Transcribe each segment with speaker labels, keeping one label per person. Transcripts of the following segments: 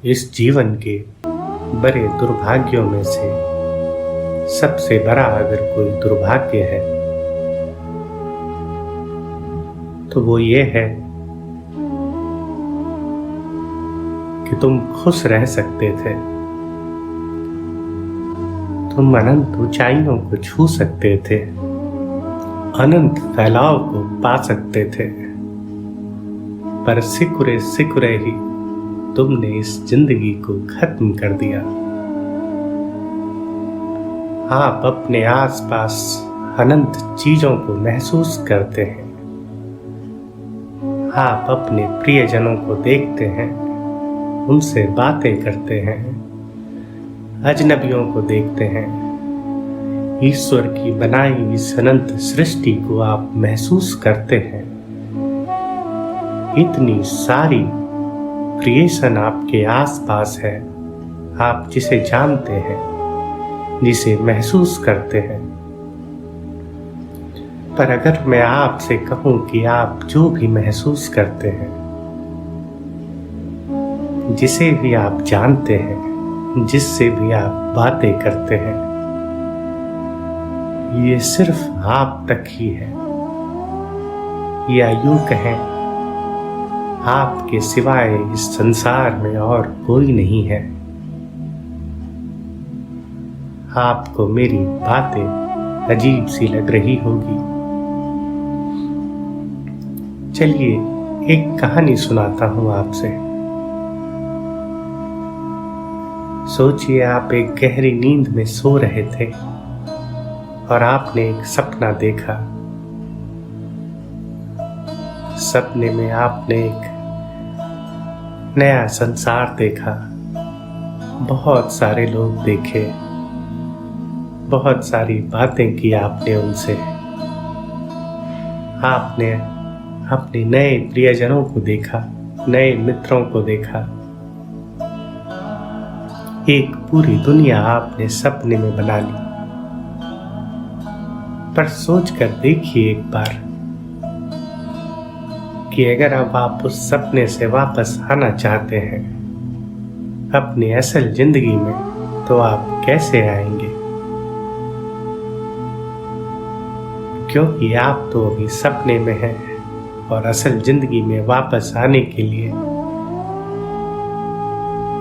Speaker 1: इस जीवन के बड़े दुर्भाग्यों में से सबसे बड़ा अगर कोई दुर्भाग्य है तो वो ये है कि तुम खुश रह सकते थे, तुम अनंत ऊंचाइयों को छू सकते थे, अनंत फैलाव को पा सकते थे, पर सिकुड़े सिकुड़े ही तुमने इस जिंदगी को खत्म कर दिया। आप अपने आसपास अनंत चीजों को महसूस करते हैं, आप अपने प्रियजनों को देखते हैं, उनसे बातें करते हैं, अजनबियों को देखते हैं, ईश्वर की बनाई इस अनंत सृष्टि को आप महसूस करते हैं। इतनी सारी क्रिएशन आपके आसपास है, आप जिसे जानते हैं, जिसे महसूस करते हैं। पर अगर मैं आपसे कहूं कि आप जो भी महसूस करते हैं, जिसे भी आप जानते हैं, जिससे भी आप बातें करते हैं, ये सिर्फ आप तक ही है, या यूं कहें आपके सिवाय इस संसार में और कोई नहीं है। आपको मेरी बातें अजीब सी लग रही होगी। चलिए एक कहानी सुनाता हूं आपसे। सोचिए आप एक गहरी नींद में सो रहे थे और आपने एक सपना देखा। सपने में आपने एक नया संसार देखा, बहुत सारे लोग देखे, बहुत सारी बातें की आपने उनसे। आपने अपने नए प्रियजनों को देखा, नए मित्रों को देखा। एक पूरी दुनिया आपने सपने में बना ली। पर सोचकर देखिए एक बार कि अगर अब आप उस सपने से वापस आना चाहते हैं अपनी असल जिंदगी में, तो आप कैसे आएंगे? क्योंकि आप तो अभी सपने में हैं और असल जिंदगी में वापस आने के लिए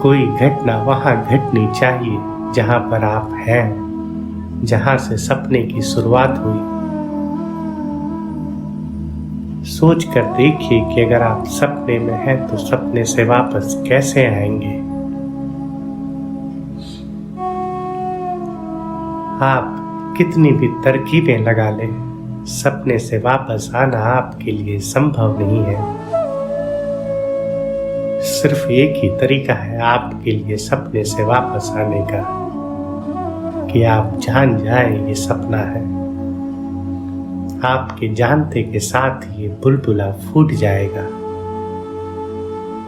Speaker 1: कोई घटना वहां घटनी चाहिए जहां पर आप हैं, जहां से सपने की शुरुआत हुई। सोच कर देखिए कि अगर आप सपने में हैं तो सपने से वापस कैसे आएंगे? आप कितनी भी तरकीबें लगा लें, सपने से वापस आना आपके लिए संभव नहीं है। सिर्फ एक ही तरीका है आपके लिए सपने से वापस आने का, कि आप जान जाएं ये सपना है। आपके जानते के साथ ही ये बुलबुला फूट जाएगा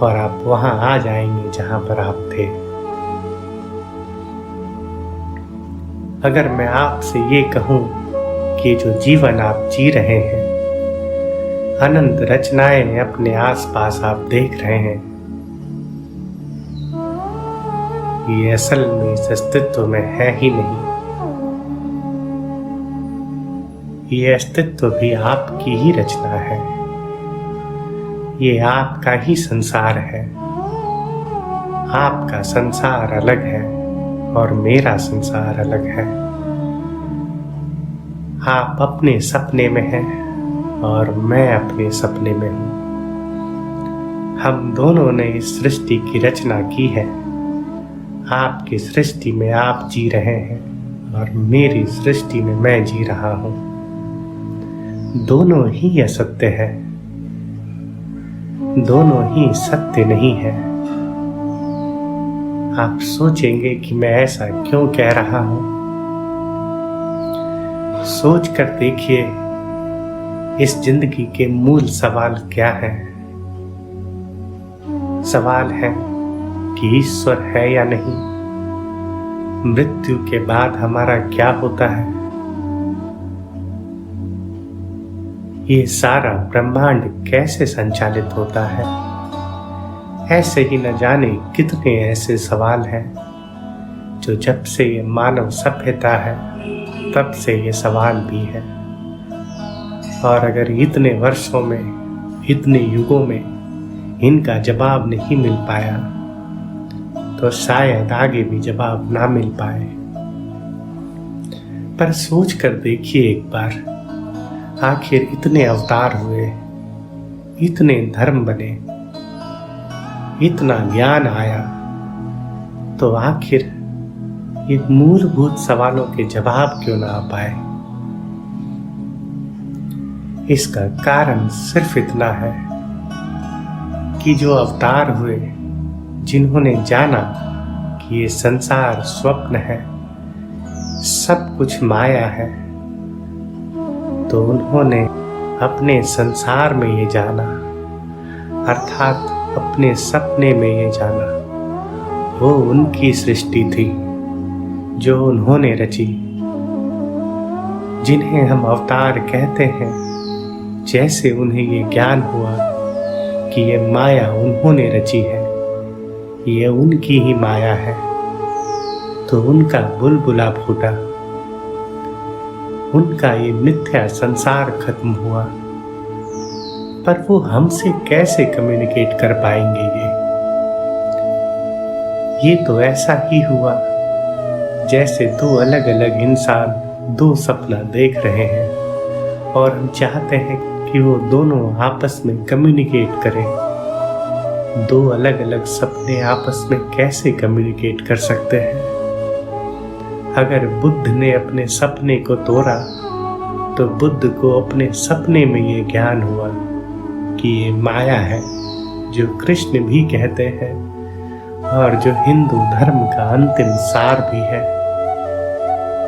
Speaker 1: और आप वहां आ जाएंगे जहां पर आप थे। अगर मैं आपसे ये कहूं कि जो जीवन आप जी रहे हैं, अनंत रचनाएं अपने आसपास आप देख रहे हैं, ये असल में इस अस्तित्व में है ही नहीं। ये अस्तित्व भी आपकी ही रचना है, ये आपका ही संसार है। आपका संसार अलग है और मेरा संसार अलग है। आप अपने सपने में हैं और मैं अपने सपने में हूँ। हम दोनों ने इस सृष्टि की रचना की है। आपकी सृष्टि में आप जी रहे हैं और मेरी सृष्टि में मैं जी रहा हूँ। दोनों ही असत्य है, दोनों ही सत्य नहीं है। आप सोचेंगे कि मैं ऐसा क्यों कह रहा हूं। सोच कर देखिए इस जिंदगी के मूल सवाल क्या है। सवाल है कि ईश्वर है या नहीं, मृत्यु के बाद हमारा क्या होता है, ये सारा ब्रह्मांड कैसे संचालित होता है, ऐसे ही न जाने कितने ऐसे सवाल हैं जो जब से ये मानव सभ्यता है तब से ये सवाल भी है। और अगर इतने वर्षों में, इतने युगों में इनका जवाब नहीं मिल पाया तो शायद आगे भी जवाब ना मिल पाए। पर सोच कर देखिए एक बार, आखिर इतने अवतार हुए, इतने धर्म बने, इतना ज्ञान आया, तो आखिर ये मूलभूत सवालों के जवाब क्यों ना आ पाए? इसका कारण सिर्फ इतना है कि जो अवतार हुए, जिन्होंने जाना कि ये संसार स्वप्न है, सब कुछ माया है, तो उन्होंने अपने संसार में ये जाना, अर्थात अपने सपने में ये जाना, वो उनकी सृष्टि थी जो उन्होंने रची। जिन्हें हम अवतार कहते हैं, जैसे उन्हें ये ज्ञान हुआ कि ये माया उन्होंने रची है, ये उनकी ही माया है, तो उनका बुलबुला फूटा, उनका ये मिथ्या संसार खत्म हुआ। पर वो हमसे कैसे कम्युनिकेट कर पाएंगे? ये तो ऐसा ही हुआ जैसे दो अलग अलग इंसान दो सपना देख रहे हैं और हम चाहते हैं कि वो दोनों आपस में कम्युनिकेट करें। दो अलग अलग सपने आपस में कैसे कम्युनिकेट कर सकते हैं? अगर बुद्ध ने अपने सपने को तोड़ा तो बुद्ध को अपने सपने में ये ज्ञान हुआ कि ये माया है, जो कृष्ण भी कहते हैं और जो हिंदू धर्म का अंतिम सार भी है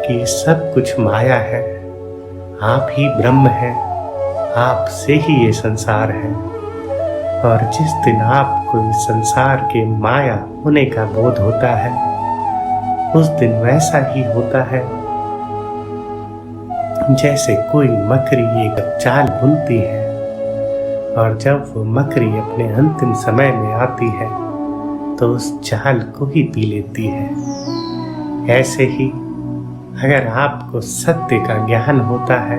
Speaker 1: कि सब कुछ माया है, आप ही ब्रह्म हैं, आप से ही ये संसार है। और जिस दिन आपको इस संसार के माया होने का बोध होता है, उस दिन वैसा ही होता है जैसे कोई मकड़ी एक जाल बुनती है और जब वो मकड़ी अपने अंतिम समय में आती है तो उस जाल को ही पी लेती है। ऐसे ही अगर आपको सत्य का ज्ञान होता है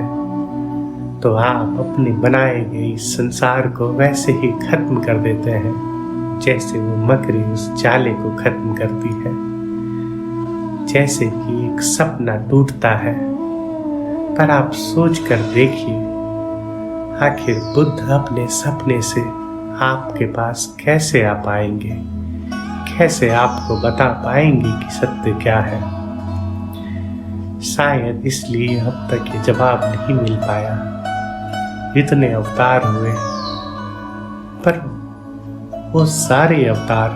Speaker 1: तो आप अपने बनाए गए इस संसार को वैसे ही खत्म कर देते हैं जैसे वो मकड़ी उस जाले को खत्म करती है। जैसे कि एक सपना टूटता है, पर आप सोच कर देखिए, आखिर बुद्ध अपने सपने से आपके पास कैसे आ पाएंगे? कैसे आपको बता पाएंगे कि सत्य क्या है? शायद इसलिए अब तक ये जवाब नहीं मिल पाया। इतने अवतार हुए, पर वो सारे अवतार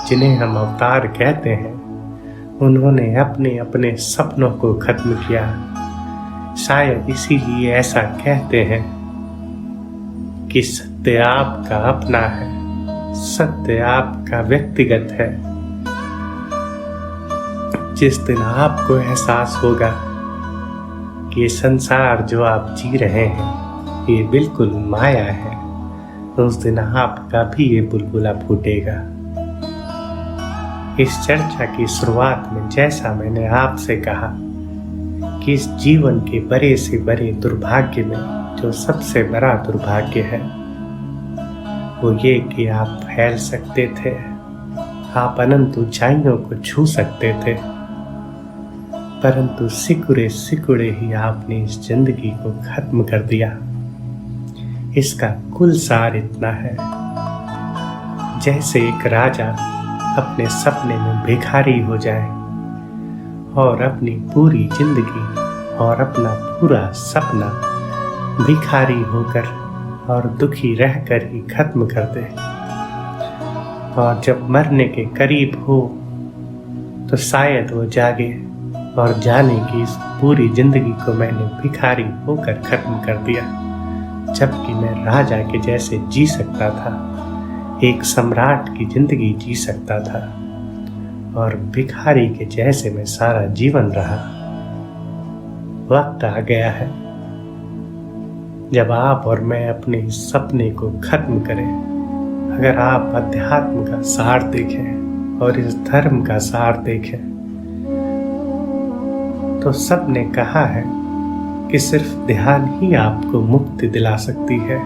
Speaker 1: जिन्हें हम अवतार कहते हैं, उन्होंने अपने अपने सपनों को खत्म किया। शायद इसीलिए ऐसा कहते हैं कि सत्य आपका अपना है, सत्य आपका व्यक्तिगत है। जिस दिन आपको एहसास होगा कि ये संसार जो आप जी रहे हैं ये बिल्कुल माया है, उस दिन आपका भी ये बुलबुला फूटेगा। इस चर्चा की शुरुआत में जैसा मैंने आपसे कहा कि इस जीवन के बड़े से बड़े दुर्भाग्य में जो सबसे बड़ा दुर्भाग्य है वो ये कि आप फैल सकते थे, आप अनंत ऊंचाइयों को छू सकते थे, परंतु सिकुड़े सिकुड़े ही आपने इस जिंदगी को खत्म कर दिया। इसका कुल सार इतना है, जैसे एक राजा अपने सपने में भिखारी हो जाए और अपनी पूरी जिंदगी और अपना पूरा सपना भिखारी होकर और दुखी रहकर ही खत्म कर दे, और जब मरने के करीब हो तो शायद वो जागे और जाने की इस पूरी जिंदगी को मैंने भिखारी होकर खत्म कर दिया, जबकि मैं राजा के जैसे जी सकता था, एक सम्राट की जिंदगी जी सकता था, और भिखारी के जैसे मैं सारा जीवन रहा। वक्त आ गया है जब आप और मैं अपने इस सपने को खत्म करें, अगर आप अध्यात्म का सार देखें और इस धर्म का सार देखें तो सबने कहा है कि सिर्फ ध्यान ही आपको मुक्ति दिला सकती है,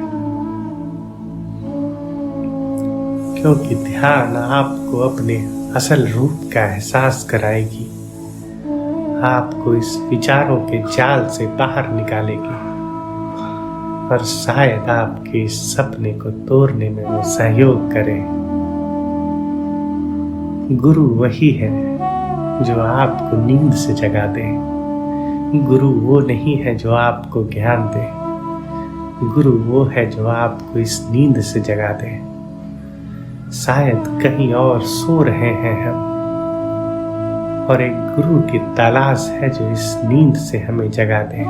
Speaker 1: क्योंकि ध्यान आपको अपने असल रूप का एहसास कराएगी, आपको इस विचारों के जाल से बाहर निकालेगी और शायद आपके इस सपने को तोड़ने में वो सहयोग करे। गुरु वही है जो आपको नींद से जगा दे। गुरु वो नहीं है जो आपको ज्ञान दे। गुरु वो है जो आपको इस नींद से जगा दे। शायद कहीं और सो रहे हैं हम और एक गुरु की तलाश है जो इस नींद से हमें जगा दे।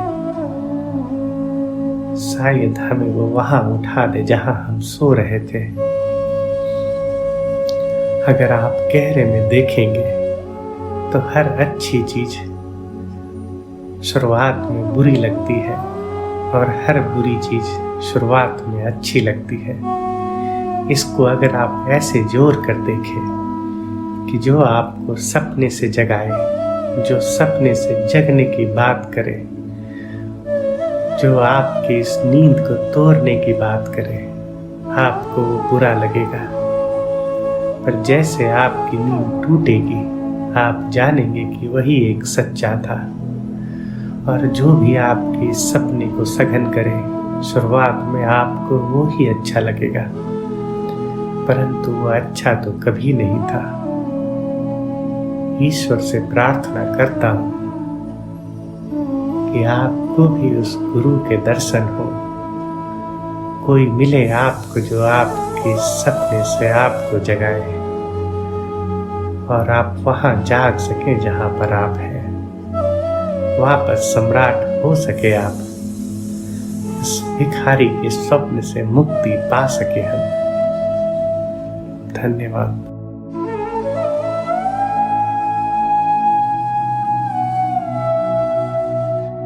Speaker 1: शायद हमें वो वहां उठा दे जहां हम सो रहे थे। अगर आप गहरे में देखेंगे तो हर अच्छी चीज शुरुआत में बुरी लगती है और हर बुरी चीज शुरुआत में अच्छी लगती है। इसको अगर आप ऐसे जोड़ कर देखें कि जो आपको सपने से जगाए, जो सपने से जगने की बात करे, जो आपकी इस नींद को तोड़ने की बात करे, आपको वो बुरा लगेगा। पर जैसे आपकी नींद टूटेगी आप जानेंगे कि वही एक सच्चा था। और जो भी आपके इस सपने को सघन करे शुरुआत में आपको वो ही अच्छा लगेगा, परंतु वो अच्छा तो कभी नहीं था। ईश्वर से प्रार्थना करता हूँ कि आपको भी उस गुरु के दर्शन हो, कोई मिले आपको जो आपके सपने से आपको जगाए और आप वहां जाग सके जहां पर आप हैं, वापस सम्राट हो सके, आप इस भिखारी के स्वप्न से मुक्ति पा सके हम। धन्यवाद।